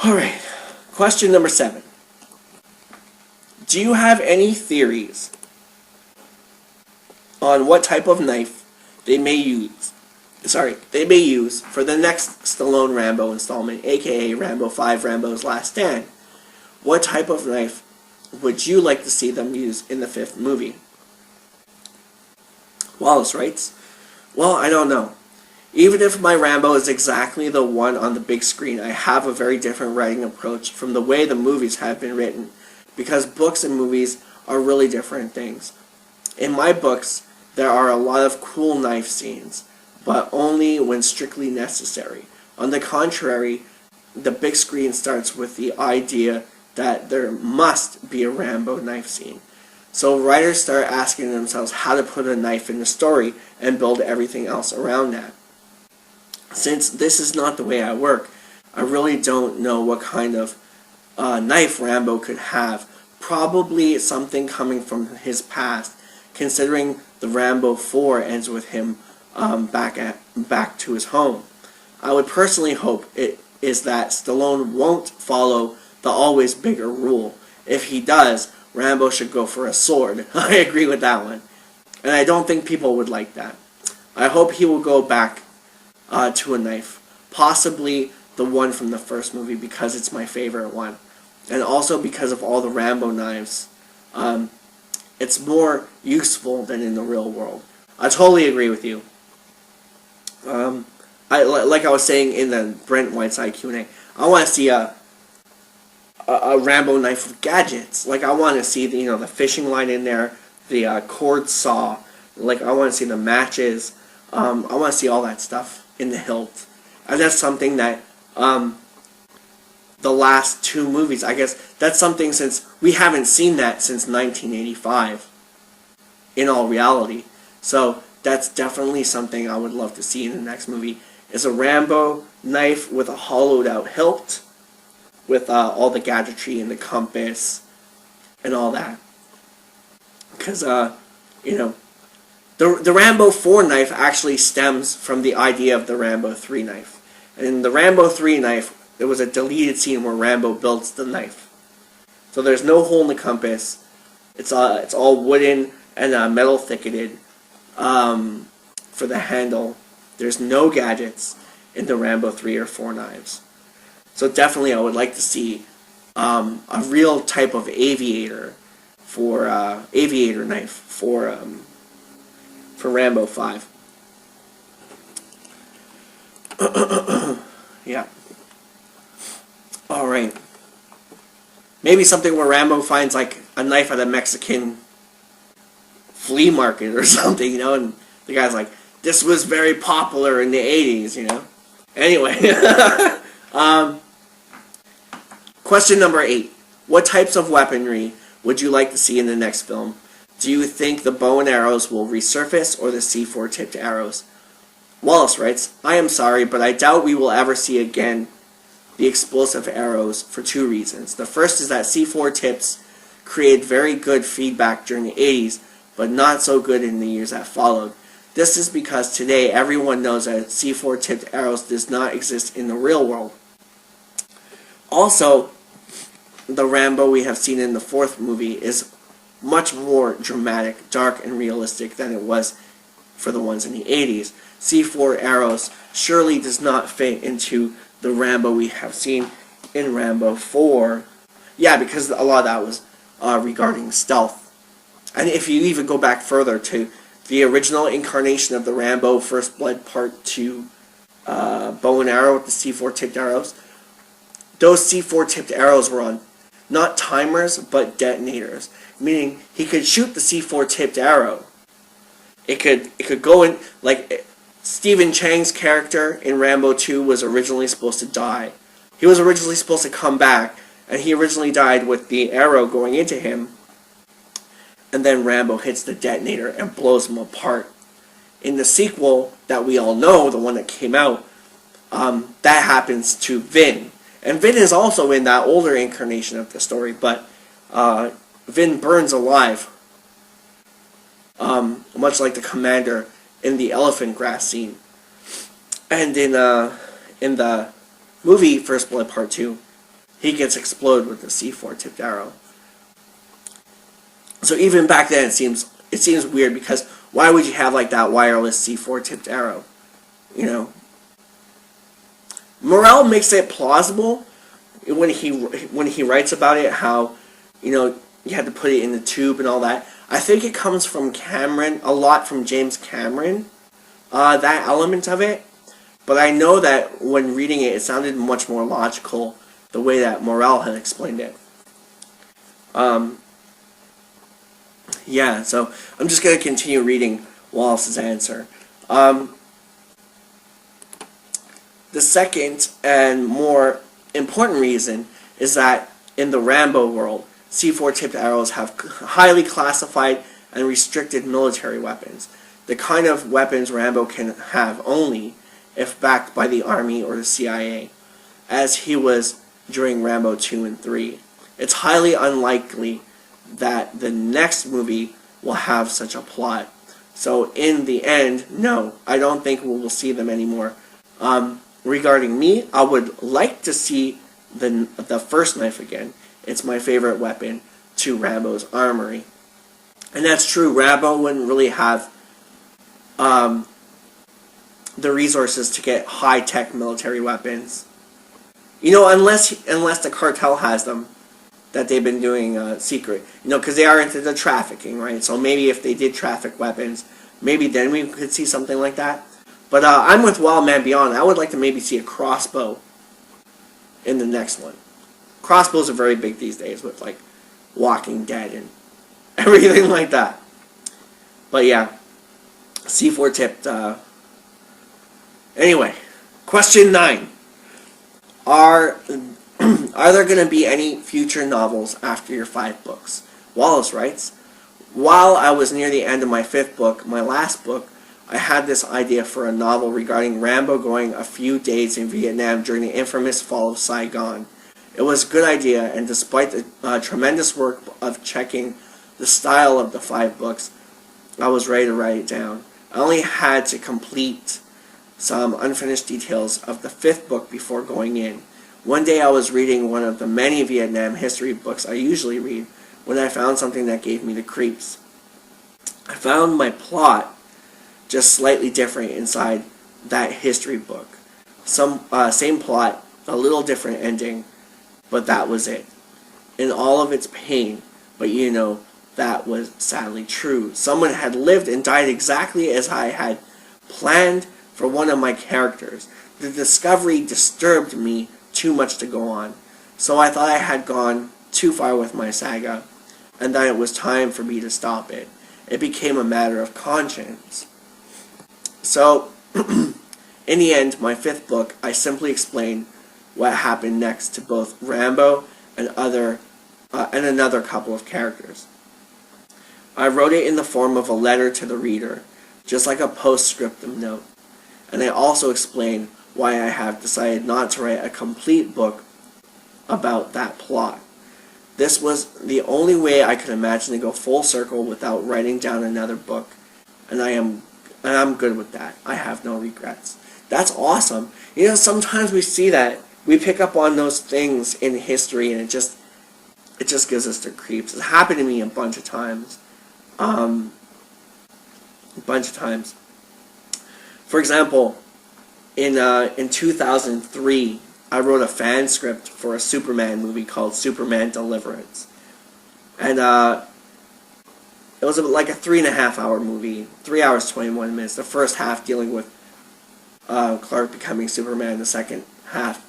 Alright, question number 7. Do you have any theories on what type of knife they may use for the next Stallone Rambo installment, aka Rambo 5, Rambo's Last Stand? What type of knife would you like to see them use in the 5th movie? Wallace writes, well, I don't know. Even if my Rambo is exactly the one on the big screen, I have a very different writing approach from the way the movies have been written, because books and movies are really different things. In my books, there are a lot of cool knife scenes, but only when strictly necessary. On the contrary, the big screen starts with the idea that there must be a Rambo knife scene. So writers start asking themselves how to put a knife in the story and build everything else around that. Since this is not the way I work, I really don't know what kind of knife Rambo could have. Probably something coming from his past, considering the Rambo 4 ends with him back to his home. I would personally hope it is that Stallone won't follow the always bigger rule. If he does, Rambo should go for a sword. I agree with that one. And I don't think people would like that. I hope he will go back to a knife. Possibly the one from the first movie, because it's my favorite one. And also because of all the Rambo knives. It's more useful than in the real world. I totally agree with you. Like I was saying in the Brent Whiteside Q&A, I want to see a Rambo knife with gadgets. Like, I want to see the fishing line in there, the cord saw. Like, I want to see the matches. I want to see all that stuff in the hilt. And that's something that the last 2 movies, I guess that's something, since we haven't seen that since 1985 in all reality. So that's definitely something I would love to see in the next movie, is a Rambo knife with a hollowed out hilt, with all the gadgetry and the compass and all that. Because, the Rambo 4 knife actually stems from the idea of the Rambo 3 knife. And in the Rambo 3 knife, there was a deleted scene where Rambo builds the knife. So there's no hole in the compass. It's all wooden and metal thicketed for the handle. There's no gadgets in the Rambo 3 or 4 knives. So definitely I would like to see a real type of aviator knife for Rambo 5. Yeah. Alright. Maybe something where Rambo finds like a knife at a Mexican flea market or something, and the guy's like, this was very popular in the 80s, Anyway. Question number 8. What types of weaponry would you like to see in the next film? Do you think the bow and arrows will resurface, or the C4 tipped arrows? Wallace writes, I am sorry, but I doubt we will ever see again the explosive arrows for 2 reasons. The first is that C4 tips created very good feedback during the 80s, but not so good in the years that followed. This is because today everyone knows that C4 tipped arrows does not exist in the real world. Also, the Rambo we have seen in the 4th movie is much more dramatic, dark, and realistic than it was for the ones in the 80s. C4 arrows surely does not fit into the Rambo we have seen in Rambo 4. Yeah, because a lot of that was regarding stealth. And if you even go back further to the original incarnation of the Rambo First Blood Part 2 bow and arrow with the C4 tipped arrows, those C4 tipped arrows were on not timers, but detonators. Meaning, he could shoot the C4 tipped arrow. It could go in, like, Stephen Chang's character in Rambo 2 was originally supposed to die. He was originally supposed to come back, and he originally died with the arrow going into him, and then Rambo hits the detonator and blows him apart. In the sequel that we all know, the one that came out, that happens to Vin. And Vin is also in that older incarnation of the story, but Vin burns alive, much like the commander in the elephant grass scene. And in the movie First Blood Part 2, he gets exploded with the C4 tipped arrow. So even back then, it seems weird, because why would you have like that wireless C4 tipped arrow? You know, Morel makes it plausible when he writes about it, how, you know, you had to put it in the tube and all that. I think it comes from Cameron, a lot from James Cameron, that element of it. But I know that when reading it, it sounded much more logical the way that Morel had explained it. Yeah, so I'm just going to continue reading Wallace's answer. The second and more important reason is that in the Rambo world, C4 tipped arrows have highly classified and restricted military weapons. The kind of weapons Rambo can have only if backed by the Army or the CIA, as he was during Rambo 2 and 3. It's highly unlikely that the next movie will have such a plot. So in the end, no, I don't think we will see them anymore. Regarding me, I would like to see the first knife again. It's my favorite weapon to Rambo's armory. And that's true, Rambo wouldn't really have the resources to get high-tech military weapons. You know, unless the cartel has them, that they've been doing secret. You know, because they are into the trafficking, right? So maybe if they did traffic weapons, maybe then we could see something like that. But I'm with Wild Man Beyond. I would like to maybe see a crossbow in the next one. Crossbows are very big these days with, like, Walking Dead and everything like that. But yeah, C4 tipped. Anyway, question 9. Are there going to be any future novels after your 5 books? Wallace writes, while I was near the end of my 5th book, my last book, I had this idea for a novel regarding Rambo going a few days in Vietnam during the infamous fall of Saigon. It was a good idea, and despite the tremendous work of checking the style of the 5 books, I was ready to write it down. I only had to complete some unfinished details of the 5th book before going in. One day I was reading one of the many Vietnam history books I usually read when I found something that gave me the creeps. I found my plot just slightly different inside that history book. Same plot, a little different ending, but that was it. In all of its pain, but you know, that was sadly true. Someone had lived and died exactly as I had planned for one of my characters. The discovery disturbed me too much to go on, so I thought I had gone too far with my saga, and that it was time for me to stop it. It became a matter of conscience. So, in the end, my 5th book, I simply explained what happened next to both Rambo and another couple of characters. I wrote it in the form of a letter to the reader, just like a postscriptum note. And I also explained why I have decided not to write a complete book about that plot. This was the only way I could imagine to go full circle without writing down another book, and I'm good with that. I have no regrets. That's awesome. You know, sometimes we see that, we pick up on those things in history, and it just gives us the creeps. It's happened to me a bunch of times. For example, in 2003, I wrote a fan script for a Superman movie called Superman Deliverance. And it was like a 3.5-hour movie, 3 hours, 21 minutes. The first half dealing with Clark becoming Superman, the second half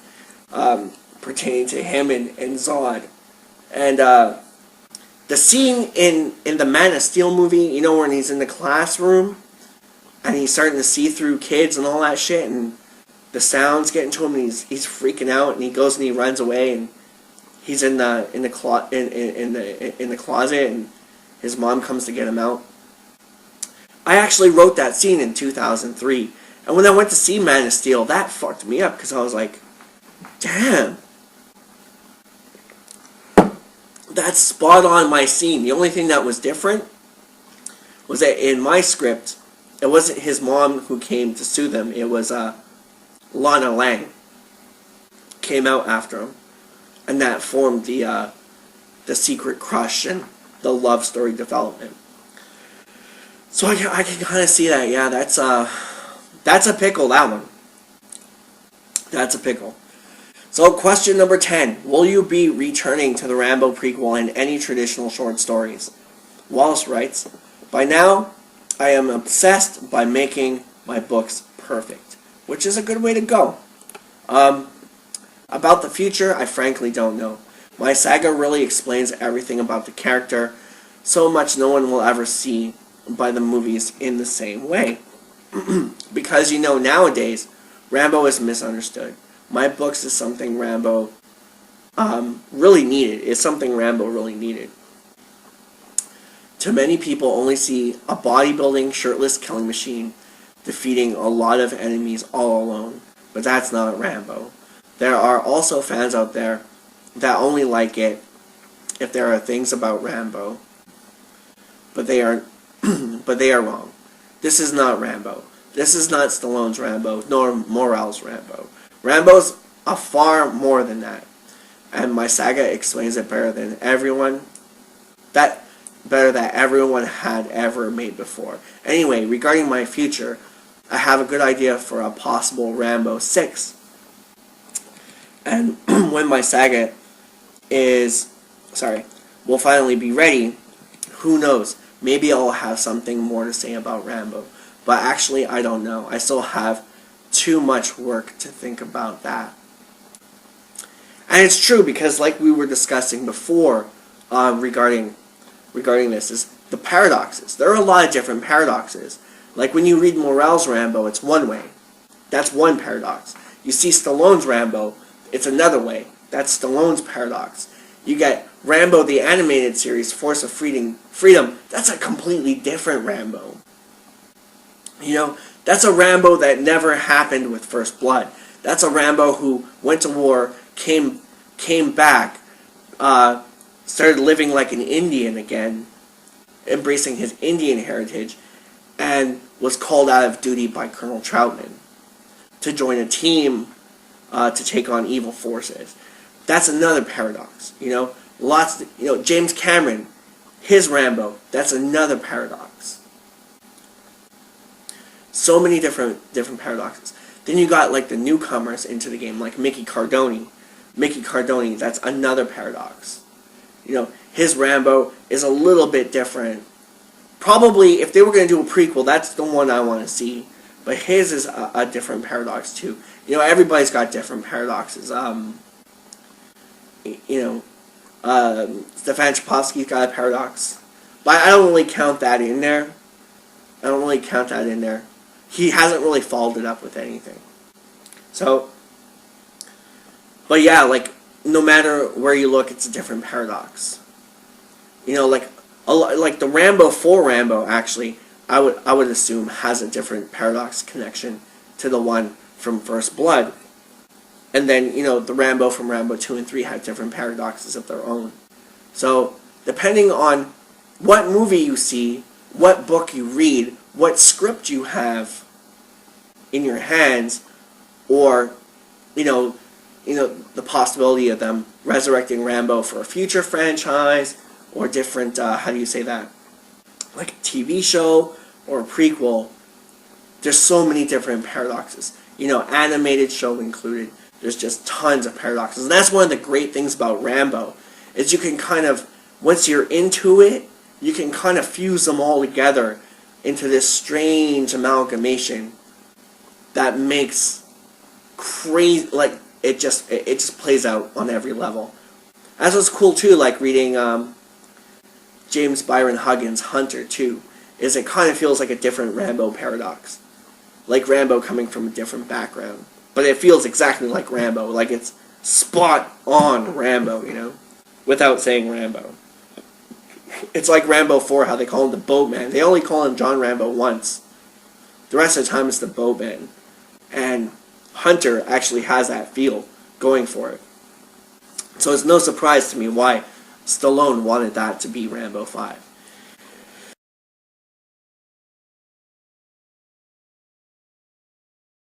pertaining to him and Zod. And the scene in the Man of Steel movie, you know, when he's in the classroom and he's starting to see through kids and all that shit, and the sound's getting to him, and he's freaking out, and he goes and he runs away, and he's in the closet, and his mom comes to get him out. I actually wrote that scene in 2003, and when I went to see Man of Steel, that fucked me up, because I was like, damn, that's spot on my scene. The only thing that was different was that in my script, it wasn't his mom who came to sue them. It was Lana Lang came out after him. and that formed the secret crush and the love story development. So I can kind of see that. Yeah, that's a pickle. That one. That's a pickle. So question number 10: will you be returning to the Rambo prequel in any traditional short stories? Wallace writes, "By now, I am obsessed by making my books perfect," which is a good way to go. About the future, I frankly don't know. My saga really explains everything about the character, so much no one will ever see by the movies in the same way. Because nowadays, Rambo is misunderstood. My books is something Rambo really needed. It's something Rambo really needed. Too many people only see a bodybuilding, shirtless killing machine defeating a lot of enemies all alone. But that's not Rambo. There are also fans out there that only like it if there are things about Rambo. But they are wrong. This is not Rambo. This is not Stallone's Rambo, nor Morale's Rambo. Rambo's a far more than that. And my saga explains it better than everyone that everyone had ever made before. Anyway, regarding my future, I have a good idea for a possible Rambo 6. And when my saga will finally be ready, who knows? Maybe I'll have something more to say about Rambo. But actually, I don't know. I still have too much work to think about that. And it's true, because like we were discussing before regarding this, is the paradoxes. There are a lot of different paradoxes. Like when you read Morale's Rambo, it's one way. That's one paradox. You see Stallone's Rambo, it's another way. That's Stallone's paradox. You get Rambo the Animated Series, Force of Freedom. That's a completely different Rambo. That's a Rambo that never happened with First Blood. That's a Rambo who went to war, came back, started living like an Indian again, embracing his Indian heritage, and was called out of duty by Colonel Troutman to join a team to take on evil forces. That's another paradox. James Cameron, his Rambo, that's another paradox. So many different paradoxes. Then you got like the newcomers into the game, like Mickey Cardone. Mickey Cardone, that's another paradox. His Rambo is a little bit different. Probably, if they were going to do a prequel, that's the one I want to see. But his is a different paradox too. Everybody's got different paradoxes. Stefan Chapovsky's got a paradox. But I don't really count that in there. He hasn't really followed it up with anything. So, but yeah, like, no matter where you look, it's a different paradox. Like the Rambo 4 Rambo, actually, I would assume has a different paradox connection to the one from First Blood. And then, the Rambo from Rambo 2 and 3 have different paradoxes of their own. So, depending on what movie you see, what book you read, what script you have in your hands, or, the possibility of them resurrecting Rambo for a future franchise, or different, like a TV show, or a prequel. There's so many different paradoxes. Animated show included. There's just tons of paradoxes. And that's one of the great things about Rambo, is you can kind of, once you're into it, you can kind of fuse them all together into this strange amalgamation that makes crazy, like, it just plays out on every level. That's what's cool too, like reading James Byron Huggins' Hunter too, is it kind of feels like a different Rambo paradox. Like Rambo coming from a different background. But it feels exactly like Rambo, like it's spot on Rambo, without saying Rambo. It's like Rambo 4, how they call him the Boatman. They only call him John Rambo once. The rest of the time it's the Boatman. And Hunter actually has that feel going for it. So it's no surprise to me why Stallone wanted that to be Rambo 5.